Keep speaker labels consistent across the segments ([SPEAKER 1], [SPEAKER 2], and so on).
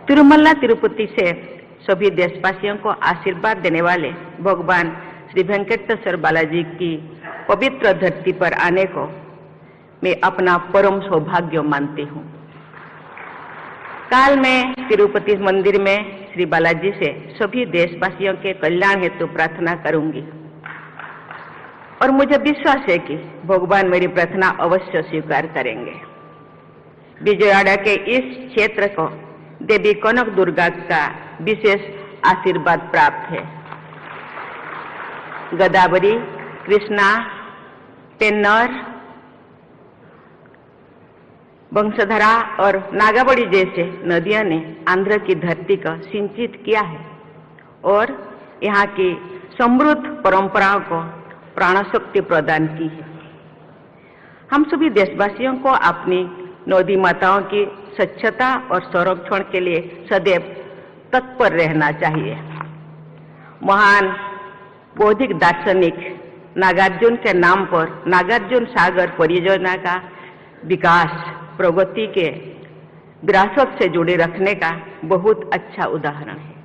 [SPEAKER 1] तिरुमला तिरुपति से सभी देशवासियों को आशीर्वाद देने वाले भगवान श्री वेंकटेश्वर बालाजी की पवित्र धरती पर आने को मैं अपना परम सौभाग्य मानती हूँ। काल मैं तिरुपति मंदिर में श्री बालाजी से सभी देशवासियों के कल्याण हेतु प्रार्थना करूंगी और मुझे विश्वास है कि भगवान मेरी प्रार्थना अवश्य स्वीकार करेंगे। विजयवाड़ा के इस क्षेत्र को देवी कनक दुर्गा का विशेष आशीर्वाद प्राप्त है। गोदावरी, कृष्णा, पेन्नर, वंशधरा और नागावली जैसे नदियों ने आंध्र की धरती को सिंचित किया है और यहाँ की समृद्ध परंपराओं को प्राणशक्ति प्रदान की है। हम सभी देशवासियों को अपनी नदी माताओं की स्वच्छता और संरक्षण के लिए सदैव तत्पर रहना चाहिए। महान बौद्धिक दार्शनिक नागार्जुन के नाम पर नागार्जुन सागर परियोजना का विकास प्रगति के विरासत से जुड़े रखने का बहुत अच्छा उदाहरण है।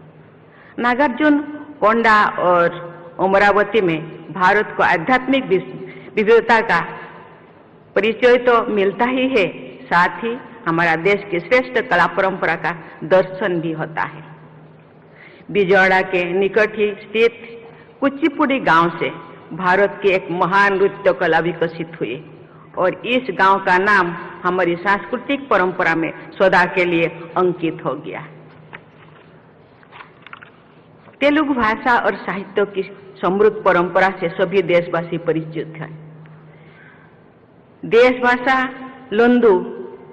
[SPEAKER 1] नागार्जुन कोंडा और अमरावती में भारत को आध्यात्मिक विविधता का परिचय तो मिलता ही है, साथ ही हमारा देश की श्रेष्ठ कला परंपरा का दर्शन भी होता है। विजयवाड़ा के निकट ही स्थित कुचिपुड़ी गांव से भारत की एक महान नृत्य कला विकसित हुई और इस गांव का नाम हमारी सांस्कृतिक परंपरा में सदा के लिए अंकित हो गया। तेलुगु भाषा और साहित्य की समृद्ध परंपरा से सभी देशवासी परिचित हैं। देश भाषा लोंदु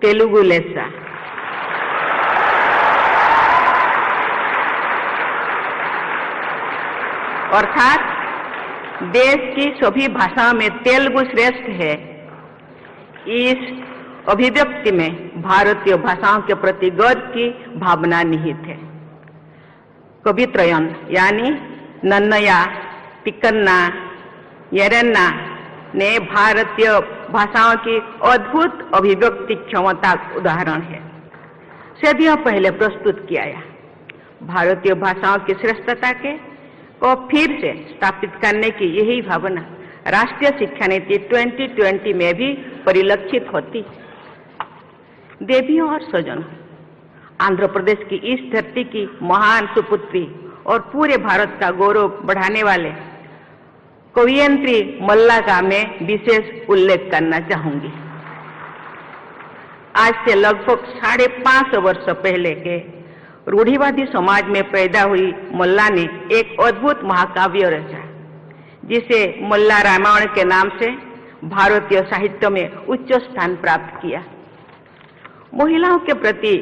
[SPEAKER 1] तेलुगु लेसा। अर्थात देश की सभी भाषाओं में तेलुगु श्रेष्ठ है। इस अभिव्यक्ति में भारतीय भाषाओं के प्रति गर्व की भावना निहित है। कवित्रयन यानी नन्नया, तिक्कन्ना, येरन्ना ने भारतीय भाषाओं की अद्भुत अभिव्यक्ति क्षमता का उदाहरण है। सदियों पहले प्रस्तुत किया गया भारतीय भाषाओं की श्रेष्ठता को फिर से स्थापित करने की यही भावना राष्ट्रीय शिक्षा नीति 2020 में भी परिलक्षित होती। देवियों और स्वजनों, आंध्र प्रदेश की इस धरती की महान सुपुत्री और पूरे भारत का गौरव बढ़ाने वाले कवयित्री मल्ला का मैं विशेष उल्लेख करना चाहूंगी। आज से लगभग 550 वर्ष पहले के रूढ़िवादी समाज में पैदा हुई मल्ला ने एक अद्भुत महाकाव्य रचा, जिसे मल्ला रामायण के नाम से भारतीय साहित्य में उच्च स्थान प्राप्त किया। महिलाओं के प्रति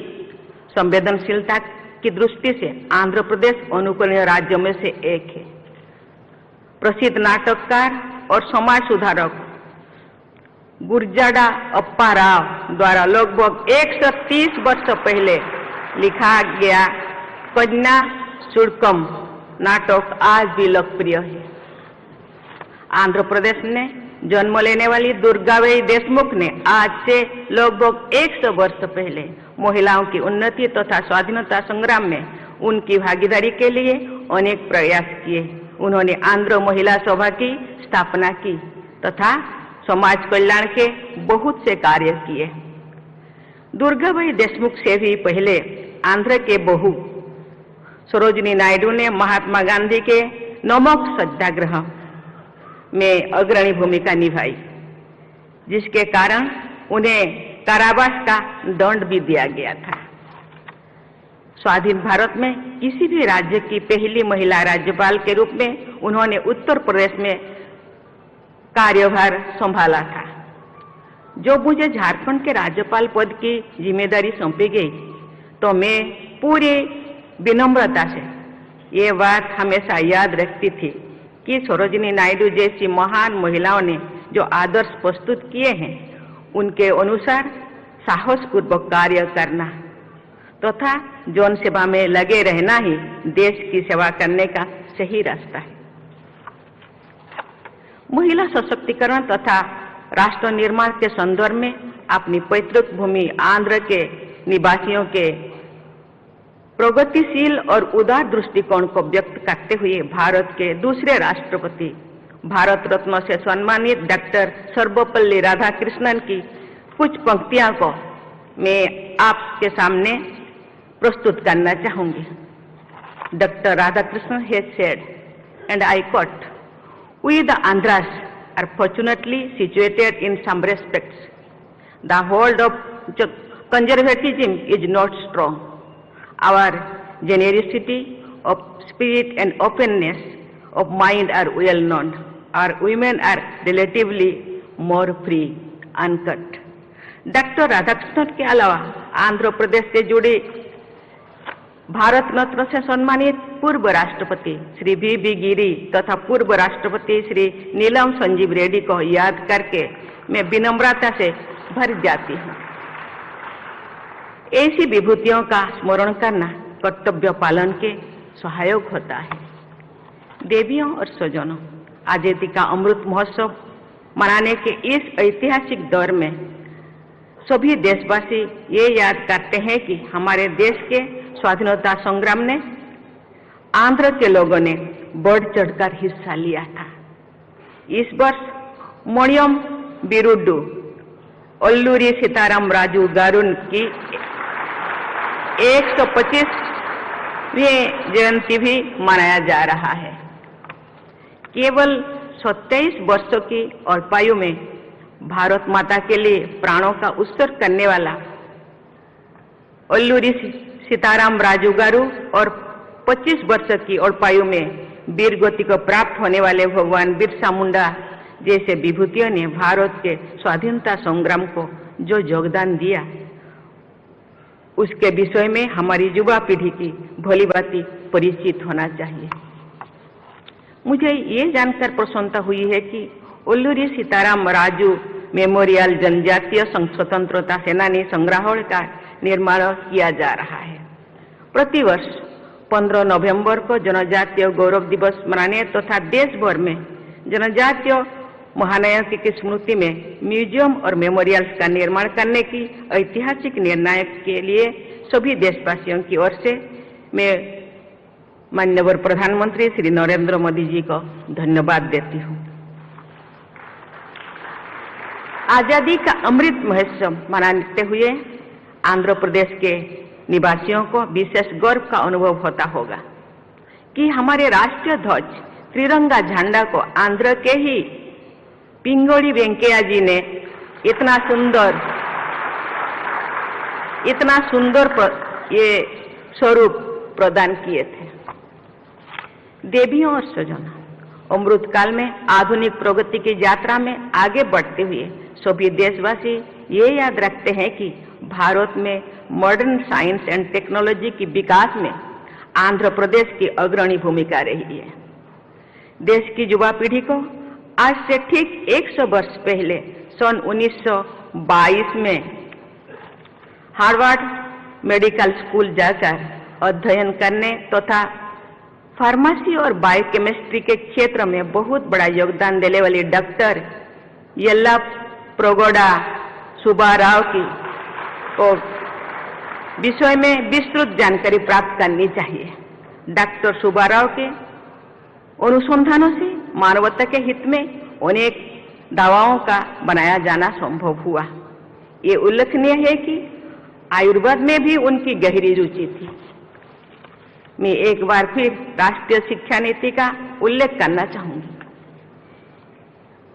[SPEAKER 1] संवेदनशीलता की दृष्टि से आंध्र प्रदेश अनुकरणीय राज्यों में से एक है। प्रसिद्ध नाटककार और समाज सुधारक गुरजाड़ा अप्पा राव द्वारा लगभग 130 वर्ष पहले लिखा गया कन्या शुल्कम नाटक आज भी लोकप्रिय है। आंध्र प्रदेश में जन्म लेने वाली दुर्गाबाई देशमुख ने आज से लगभग 100 वर्ष पहले महिलाओं की उन्नति तथा स्वाधीनता संग्राम में उनकी भागीदारी के लिए अनेक प्रयास किए। उन्होंने आंध्र महिला सभा की स्थापना की तथा समाज कल्याण के बहुत से कार्य किए। दुर्गाबाई देशमुख से भी पहले आंध्र के बहू सरोजिनी नायडू ने महात्मा गांधी के नमक सत्याग्रह में अग्रणी भूमिका निभाई, जिसके कारण उन्हें कारावास का दंड भी दिया गया था। स्वाधीन भारत में किसी भी राज्य की पहली महिला राज्यपाल के रूप में उन्होंने उत्तर प्रदेश में कार्यभार संभाला था। जो मुझे झारखंड के राज्यपाल पद की जिम्मेदारी सौंपी गई तो मैं पूरी विनम्रता से ये बात हमेशा याद रखती थी कि सरोजिनी नायडू जैसी महान महिलाओं ने जो आदर्श प्रस्तुत किए हैं उनके अनुसार साहसपूर्वक कार्य करना तथा जन सेवा में लगे रहना ही देश की सेवा करने का सही रास्ता है। महिला सशक्तिकरण तथा राष्ट्र निर्माण के संदर्भ में अपनी पैतृक भूमि आंध्र के निवासियों के प्रगतिशील और उदार दृष्टिकोण को व्यक्त करते हुए भारत के दूसरे राष्ट्रपति, भारत रत्न से सम्मानित डॉक्टर सर्वपल्ली राधाकृष्णन की कुछ पंक्तियां को मैं आपके सामने प्रस्तुत करना चाहूंगी। Doctor Radhakrishnan has said, and I quote, "We the Andhras are fortunately situated in some respects. The hold of conservatism is not strong. Our generosity of spirit and openness of mind are well known. Our women are relatively more free." Uncut. Doctor Radhakrishnan के अलावा आंध्र प्रदेश से जुड़े भारत रत्न से सम्मानित पूर्व राष्ट्रपति Shri we गिरी तथा पूर्व राष्ट्रपति श्री नीलम संजीव रेड्डी को याद करके मैं विनम्रता से भर जाती हूँ। ऐसी विभूतियों का स्मरण करना कर्तव्य पालन के सहायक होता है। देवियों और स्वजनों, आजादी का अमृत महोत्सव मनाने के इस ऐतिहासिक दौर में सभी देशवासी ये याद करते हैं कि हमारे देश के स्वाधीनता संग्राम ने आंध्र के लोगों ने बढ़ चढ़कर हिस्सा लिया था। इस वर्ष मणियम बिरुड्डू अल्लूरी सीताराम राजू गारू की 125वीं जयंती भी मनाया जा रहा है। केवल 27 वर्षों की अल्पायु में भारत माता के लिए प्राणों का उत्सर्ग करने वाला अल्लूरी सीताराम राजू गारू और 25 वर्ष की अल्पायु में वीर गति को प्राप्त होने वाले भगवान बिरसा मुंडा जैसे विभूतियों ने भारत के स्वाधीनता संग्राम को जो योगदान दिया, उसके विषय में हमारी युवा पीढ़ी की भलीभांति परिचित होना चाहिए। मुझे ये जानकर प्रसन्नता हुई है कि अल्लूरी सीताराम राजू मेमोरियल जनजातीय स्वतंत्रता सेनानी संग्रहालय का निर्माण किया जा रहा है। प्रतिवर्ष 15 नवंबर को जनजातीय गौरव दिवस मनाने तथा देश भर में जनजातीय महानायकों की स्मृति में म्यूजियम और मेमोरियल्स का निर्माण करने की ऐतिहासिक निर्णय के लिए सभी देशवासियों की ओर से मैं माननीय प्रधानमंत्री श्री नरेंद्र मोदी जी को धन्यवाद देती हूँ। आजादी का अमृत महोत्सव मनाते हुए आंध्र प्रदेश के निवासियों को विशेष गर्व का अनुभव होता होगा कि हमारे राष्ट्रीय ध्वज त्रिरंगा झंडा को आंध्र के ही पिंगोड़ी वेंकैया जी ने इतना सुंदर ये स्वरूप प्रदान किए थे। देवियों और स्वजनों, अमृत काल में आधुनिक प्रगति की यात्रा में आगे बढ़ते हुए सभी देशवासी ये याद रखते हैं कि भारत में मॉडर्न साइंस एंड टेक्नोलॉजी की विकास में आंध्र प्रदेश की अग्रणी भूमिका रही है। देश की युवा पीढ़ी को आज से ठीक 100 वर्ष पहले सन 1922 में हार्वर्ड मेडिकल स्कूल जाकर अध्ययन करने तथा फार्मेसी और बायोकेमिस्ट्री के क्षेत्र में बहुत बड़ा योगदान देने वाली डॉक्टर येल्ला प्रगोडा सुब्बाराव की को विषय में विस्तृत जानकारी प्राप्त करनी चाहिए। डॉक्टर सुब्बाराव के अनुसंधानों से मानवता के हित में अनेक दवाओं का बनाया जाना संभव हुआ। ये उल्लेखनीय है कि आयुर्वेद में भी उनकी गहरी रुचि थी। मैं एक बार फिर राष्ट्रीय शिक्षा नीति का उल्लेख करना चाहूंगी।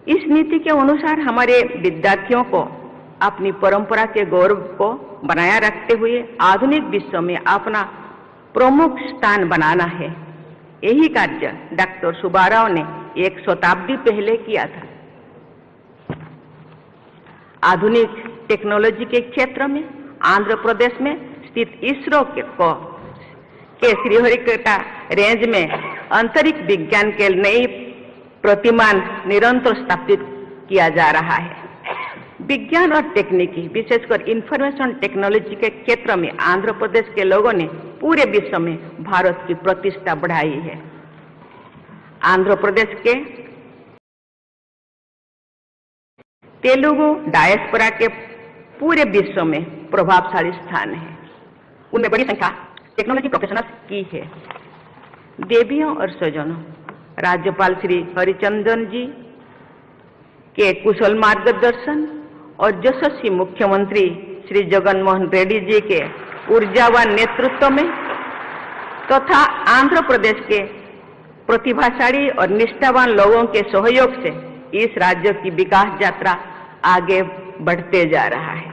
[SPEAKER 1] इस नीति के अनुसार हमारे विद्यार्थियों को अपनी परंपरा के गौरव को बनाए रखते हुए आधुनिक विश्व में अपना प्रमुख स्थान बनाना है। यही कार्य डॉक्टर सुब्बाराव ने एक शताब्दी पहले किया था। आधुनिक टेक्नोलॉजी के क्षेत्र में आंध्र प्रदेश में स्थित इसरो के श्रीहरिकोटा रेंज में अंतरिक्ष विज्ञान के नई प्रतिमान निरंतर स्थापित किया जा रहा है। विज्ञान और तकनीकी विशेषकर इंफॉर्मेशन टेक्नोलॉजी के क्षेत्र में आंध्र प्रदेश के लोगों ने पूरे विश्व में भारत की प्रतिष्ठा बढ़ाई है। आंध्र प्रदेश के तेलुगु डायस्पोरा के पूरे विश्व में प्रभावशाली स्थान है। उनमें बड़ी संख्या टेक्नोलॉजी प्रोफेशनल्स की है। देवियों और स्वजनों, राज्यपाल श्री हरिचंदन जी के कुशल मार्गदर्शन और यशस्वी मुख्यमंत्री श्री जगनमोहन रेड्डी जी के ऊर्जावान नेतृत्व में तथा आंध्र प्रदेश के प्रतिभाशाली और निष्ठावान लोगों के सहयोग से इस राज्य की विकास यात्रा आगे बढ़ते जा रहा है।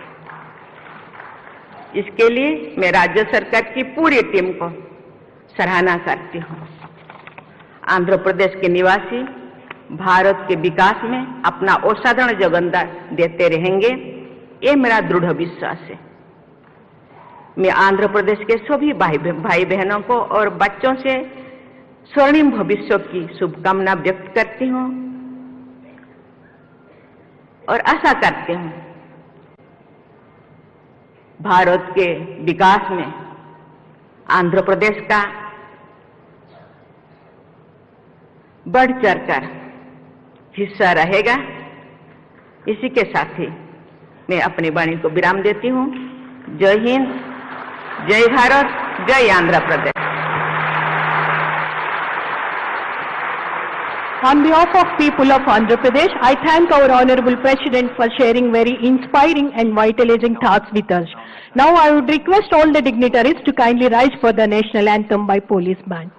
[SPEAKER 1] इसके लिए मैं राज्य सरकार की पूरी टीम को सराहना करती हूँ। आंध्र प्रदेश के निवासी भारत के विकास में अपना असाधारण योगदान देते रहेंगे, ये मेरा दृढ़ विश्वास है। मैं आंध्र प्रदेश के सभी भाई बहनों को और बच्चों से स्वर्णिम भविष्य की शुभकामना व्यक्त करती हूँ और आशा करती हूँ भारत के विकास में आंध्र प्रदेश का बढ़ चढ़कर हिस्सा रहेगा। इसी के साथ ही मैं अपनी वाणी को विराम देती हूँ। जय हिंद, जय भारत, जय Andhra Pradesh.
[SPEAKER 2] On behalf of people of Andhra Pradesh, I thank our Honorable President for sharing very inspiring and vitalizing thoughts with us. Now I would request all the dignitaries to kindly rise for the national anthem by police band.